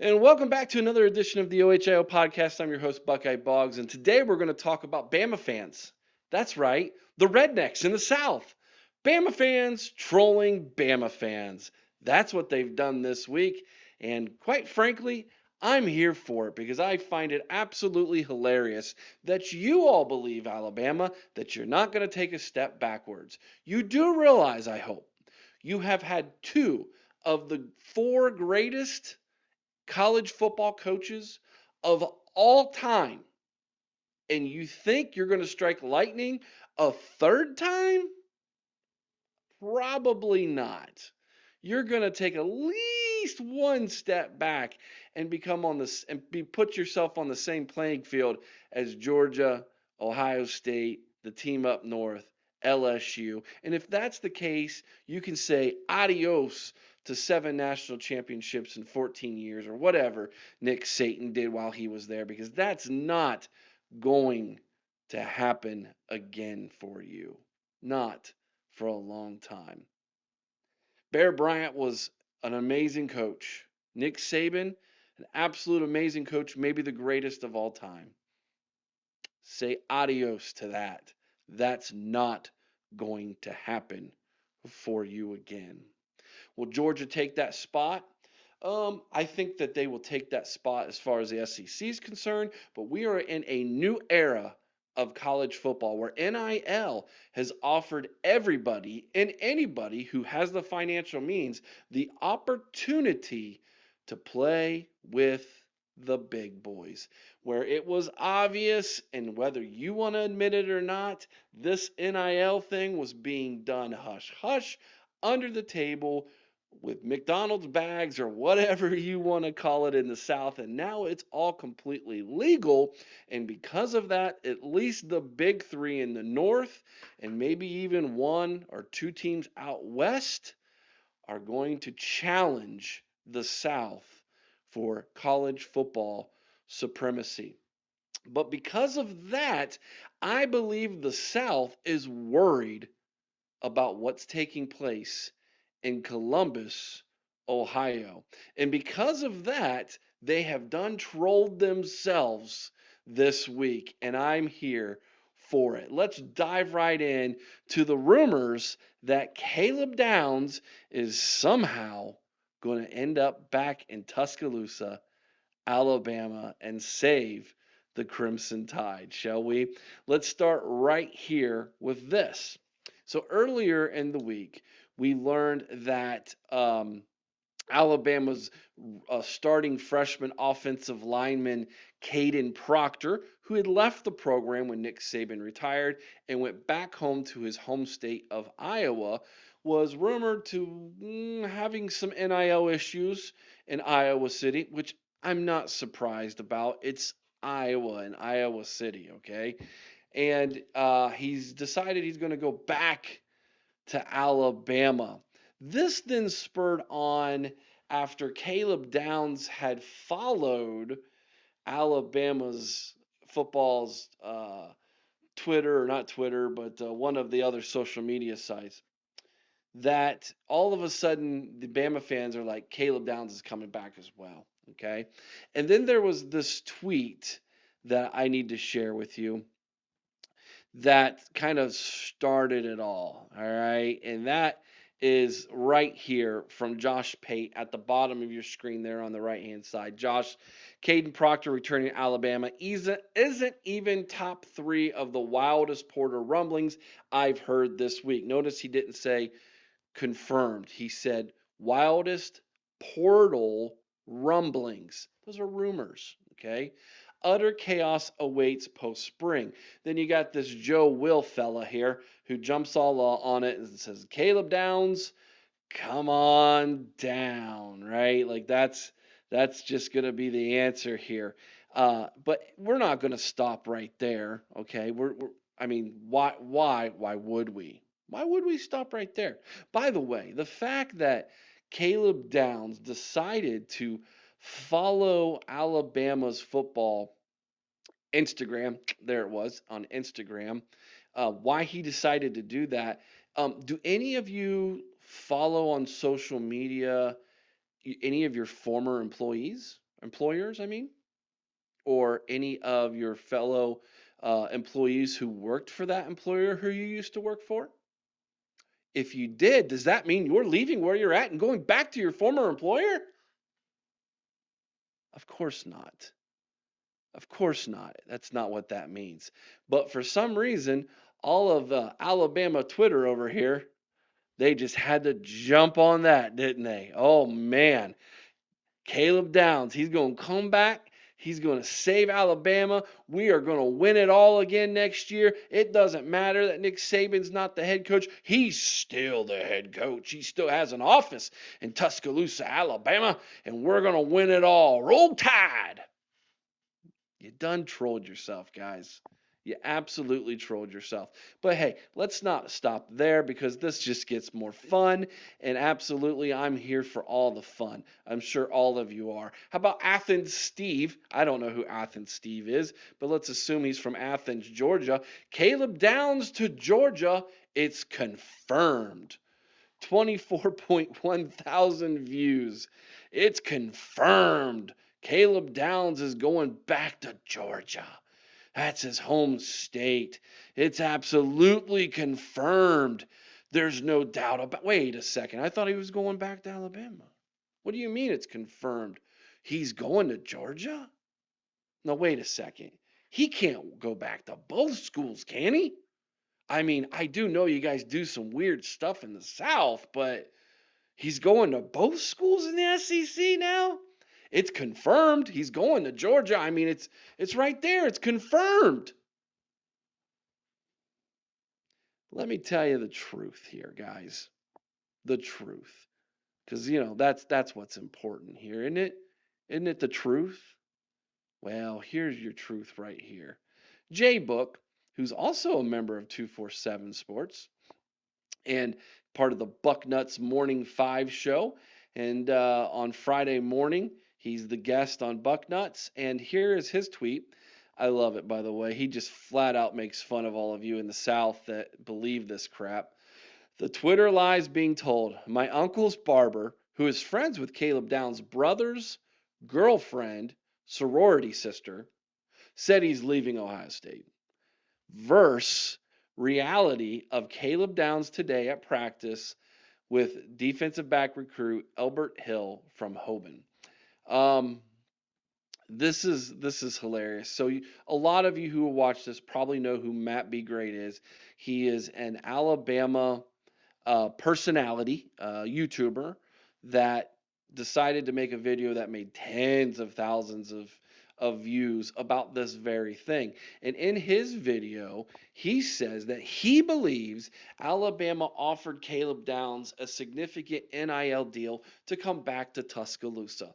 And welcome back to another edition of the OHIO podcast. I'm your host, Buckeye Boggs, and today we're going to talk about Bama fans. That's right, the rednecks in the South. Bama fans trolling Bama fans. That's what they've done this week, and quite frankly, I'm here for it because I find it absolutely hilarious that you all believe, Alabama, that you're not going to take a step backwards. You do realize, I hope, you have had two of the four greatest college football coaches of all time, and you think you're going to strike lightning a third time? Probably not. You're going to take at least one step back and become on this and be put yourself on the same playing field as Georgia, Ohio State, the team up north, LSU. And if that's the case, you can say adios to 7 national championships in 14 years or whatever Nick Saban did while he was there, because that's not going to happen again for you. Not for a long time. Bear Bryant was an amazing coach. Nick Saban, an absolute amazing coach, maybe the greatest of all time. Say adios to that. That's not going to happen for you again. Will Georgia take that spot? I think that they will take that spot as far as the SEC is concerned, but we are in a new era of college football where NIL has offered everybody and anybody who has the financial means the opportunity to play with the big boys. Where it was obvious, and whether you want to admit it or not, this NIL thing was being done hush hush under the table with McDonald's bags or whatever you want to call it in the South. And now it's all completely legal. And because of that, at least the big three in the North and maybe even one or two teams out West are going to challenge the South for college football supremacy. But because of that, I believe the South is worried about what's taking place in Columbus, Ohio. And because of that, they have done trolled themselves this week, and I'm here for it. Let's dive right in to the rumors that Caleb Downs is somehow going to end up back in Tuscaloosa, Alabama, and save the Crimson Tide, shall we? Let's start right here with this. So earlier in the week, we learned that Alabama's starting freshman offensive lineman Caden Proctor, who had left the program when Nick Saban retired and went back home to his home state of Iowa, was rumored to having some NIL issues in Iowa City, which I'm not surprised about. It's Iowa and Iowa City, okay? And he's decided he's going to go back to Alabama. This then spurred on after Caleb Downs had followed Alabama's football's Twitter, or not Twitter, but one of the other social media sites, that all of a sudden the Bama fans are like, Caleb Downs is coming back as well. Okay. And then there was this tweet that I need to share with you that kind of started it all. All right. And that is right here from Josh Pate at the bottom of your screen there on the right hand side. Josh, Caden Proctor returning to Alabama isn't even top three of the wildest Porter rumblings I've heard this week. Notice he didn't say confirmed, he said wildest portal rumblings. Those are rumors. Okay. Utter chaos awaits post spring. Then you got this Joe Will fella here who jumps all on it and says, Caleb Downs, come on down, right? Like that's just gonna be the answer here. But we're not gonna stop right there, okay? I mean, why would we? Why would we stop right there? By the way, the fact that Caleb Downs decided to follow Alabama's football Instagram, there it was on Instagram, why he decided to do that. Do any of you follow on social media any of your former employees? employers, I mean, or any of your fellow employees who worked for that employer who you used to work for? If you did, does that mean you're leaving where you're at and going back to your former employer? Of course not. Of course not. That's not what that means. But for some reason, all of Alabama Twitter over here, they just had to jump on that, didn't they? Oh man, Caleb Downs, he's going to come back. He's going to save Alabama. We are going to win it all again next year. It doesn't matter that Nick Saban's not the head coach. He's still the head coach. He still has an office in Tuscaloosa, Alabama, and we're going to win it all. Roll Tide. You done trolled yourself, guys. You absolutely trolled yourself. But hey, let's not stop there because this just gets more fun. And absolutely, I'm here for all the fun. I'm sure all of you are. How about Athens Steve? I don't know who Athens Steve is, but let's assume he's from Athens, Georgia. Caleb Downs to Georgia. It's confirmed. 24.1 thousand views. It's confirmed. Caleb Downs is going back to Georgia. That's his home state. It's absolutely confirmed. There's no doubt about. Wait a second. I thought he was going back to Alabama. What do you mean it's confirmed? He's going to Georgia? No, wait a second. He can't go back to both schools, can he? I mean, I do know you guys do some weird stuff in the South, but he's going to both schools in the SEC now? It's confirmed he's going to Georgia. I mean, it's right there. It's confirmed. Let me tell you the truth here, guys. The truth. Cuz that's what's important here, isn't it? Isn't it the truth? Well, here's your truth right here. Jay Book, who's also a member of 247 Sports, and part of the Bucknuts Morning 5 show. And on Friday morning, he's the guest on Bucknuts. And here is his tweet. I love it, by the way. He just flat out makes fun of all of you in the South that believe this crap. The Twitter lies being told. My uncle's barber, who is friends with Caleb Downs' brother's girlfriend, sorority sister, said he's leaving Ohio State. Verse reality of Caleb Downs today at practice with defensive back recruit Albert Hill from Hoban. Um, this is hilarious. So a lot of you who watch this probably know who Matt B. Great is. He is an Alabama personality, YouTuber that decided to make a video that made tens of thousands of views about this very thing. And in his video, he says that he believes Alabama offered Caleb Downs a significant NIL deal to come back to Tuscaloosa.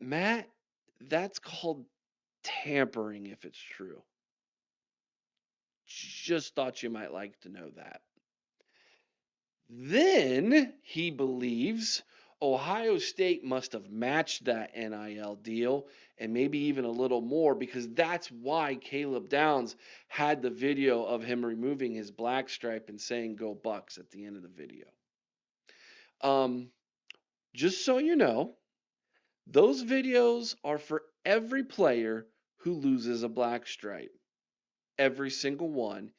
Matt, that's called tampering if it's true. Just thought you might like to know that. Then he believes Ohio State must have matched that NIL deal and maybe even a little more because that's why Caleb Downs had the video of him removing his black stripe and saying "Go Bucks" at the end of the video. Um, just so you know, those videos are for every player who loses a black stripe. Every single one,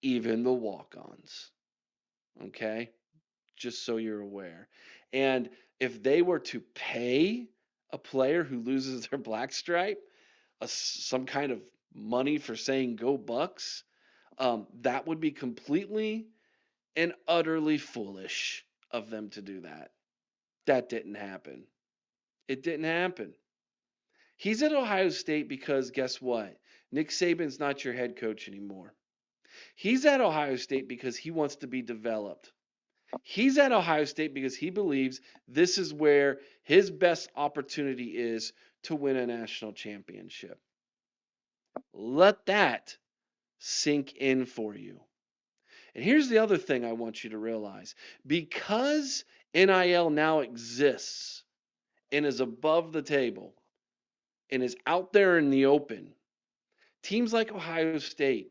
even the walk-ons. Okay? Just so you're aware. And if they were to pay a player who loses their black stripe some kind of money for saying "Go Bucks," that would be completely and utterly foolish of them to do that. That didn't happen. It didn't happen. He's at Ohio State because guess what? Nick Saban's not your head coach anymore. He's at Ohio State because he wants to be developed. He's at Ohio State because he believes this is where his best opportunity is to win a national championship. Let that sink in for you. And here's the other thing I want you to realize. Because NIL now exists and is above the table and is out there in the open, teams like Ohio State,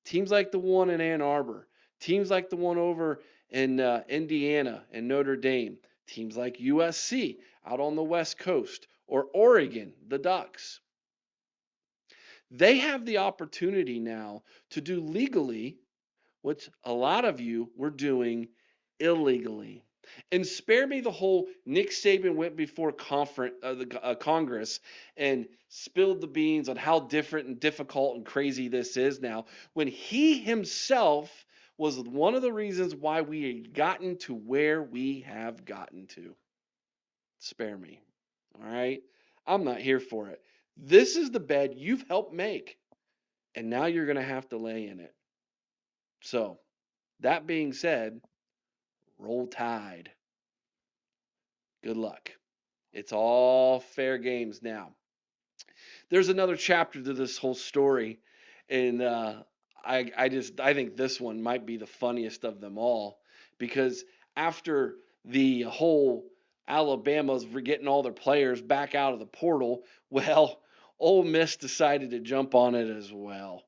teams like the one in Ann Arbor, teams like the one over in Indiana and Notre Dame, teams like USC. out on the West Coast, or Oregon, the Ducks. They have the opportunity now to do legally what a lot of you were doing illegally. And spare me the whole Nick Saban went before Congress and spilled the beans on how different and difficult and crazy this is now, when he himself was one of the reasons why we had gotten to where we have gotten to. Spare me. All right? I'm not here for it. This is the bed you've helped make, and now you're going to have to lay in it. So, that being said, roll tide. Good luck. It's all fair games now. There's another chapter to this whole story, and I think this one might be the funniest of them all, because after the whole Alabama's getting all their players back out of the portal, well, Ole Miss decided to jump on it as well.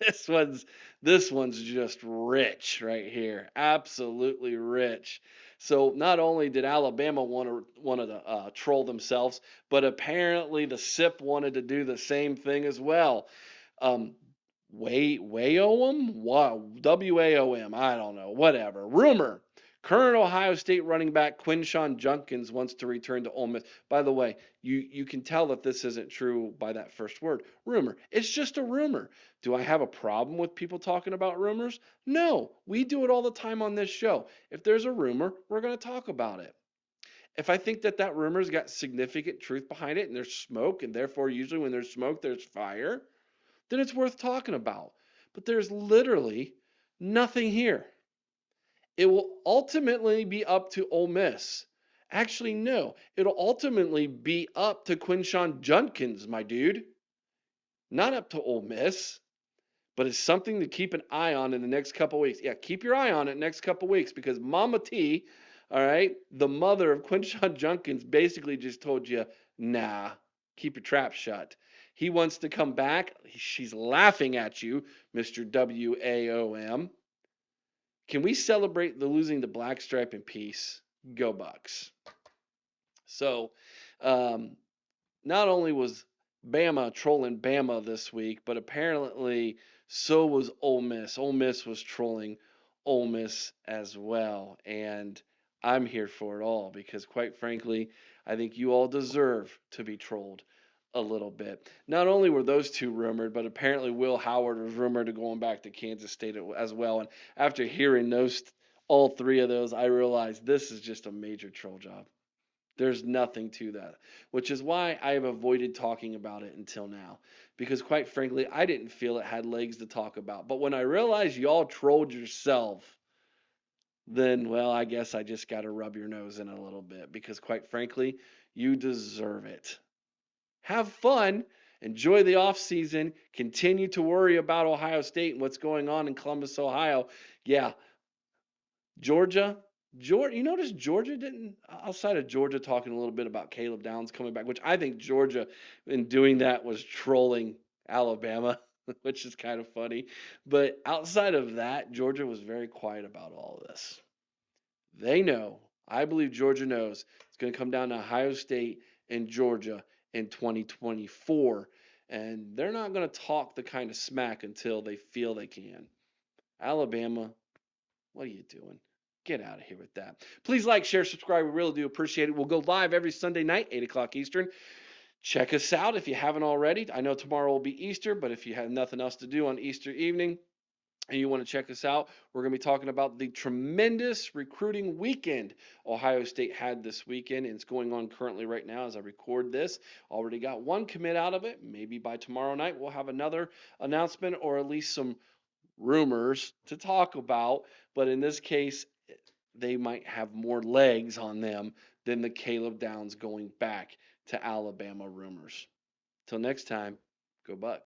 this one's this one's just rich right here, absolutely rich. So not only did Alabama want to troll themselves, but apparently the SIP wanted to do the same thing as well. Um, Waom? WAOM. I don't know. Whatever. Rumor. Current Ohio State running back Quinshawn Junkins wants to return to Ole Miss. By the way, you can tell that this isn't true by that first word. Rumor. It's just a rumor. Do I have a problem with people talking about rumors? No. We do it all the time on this show. If there's a rumor, we're going to talk about it. If I think that that rumor's got significant truth behind it and there's smoke, and therefore usually when there's smoke, there's fire, then it's worth talking about. But there's literally nothing here. It will ultimately be up to Ole Miss. Actually, no. It'll ultimately be up to Quinshawn Judkins, my dude. Not up to Ole Miss, but it's something to keep an eye on in the next couple weeks. Yeah, keep your eye on it next couple weeks, because Mama T, all right, the mother of Quinshawn Judkins, basically just told you, nah, keep your trap shut. He wants to come back. She's laughing at you, Mr. WAOM. Can we celebrate the losing the black stripe in peace? Go Bucks. So, um, not only was Bama trolling Bama this week, but apparently so was Ole Miss. Ole Miss was trolling Ole Miss as well. And I'm here for it all because, quite frankly, I think you all deserve to be trolled a little bit. Not only were those two rumored, but apparently Will Howard was rumored to going back to Kansas State as well. And after hearing all three of those, I realized this is just a major troll job. There's nothing to that, which is why I have avoided talking about it until now. Because quite frankly, I didn't feel it had legs to talk about. But when I realized y'all trolled yourself, then, well, I guess I just got to rub your nose in a little bit. Because quite frankly, you deserve it. Have fun. Enjoy the off season. Continue to worry about Ohio State and what's going on in Columbus, Ohio. Yeah, Georgia, you notice Georgia didn't, outside of Georgia talking a little bit about Caleb Downs coming back, which I think Georgia in doing that was trolling Alabama, which is kind of funny. But outside of that, Georgia was very quiet about all of this. They know, I believe Georgia knows it's going to come down to Ohio State and Georgia in 2024. And they're not going to talk the kind of smack until they feel they can. Alabama, what are you doing? Get out of here with that. Please like, share, subscribe. We really do appreciate it. We'll go live every Sunday night, 8 o'clock Eastern. Check us out if you haven't already. I know tomorrow will be Easter, but if you have nothing else to do on Easter evening and you want to check us out, we're going to be talking about the tremendous recruiting weekend Ohio State had this weekend. And it's going on currently right now as I record this. Already got one commit out of it. Maybe by tomorrow night we'll have another announcement or at least some rumors to talk about. But in this case, they might have more legs on them than the Caleb Downs going back to Alabama rumors. Till next time, go Bucks.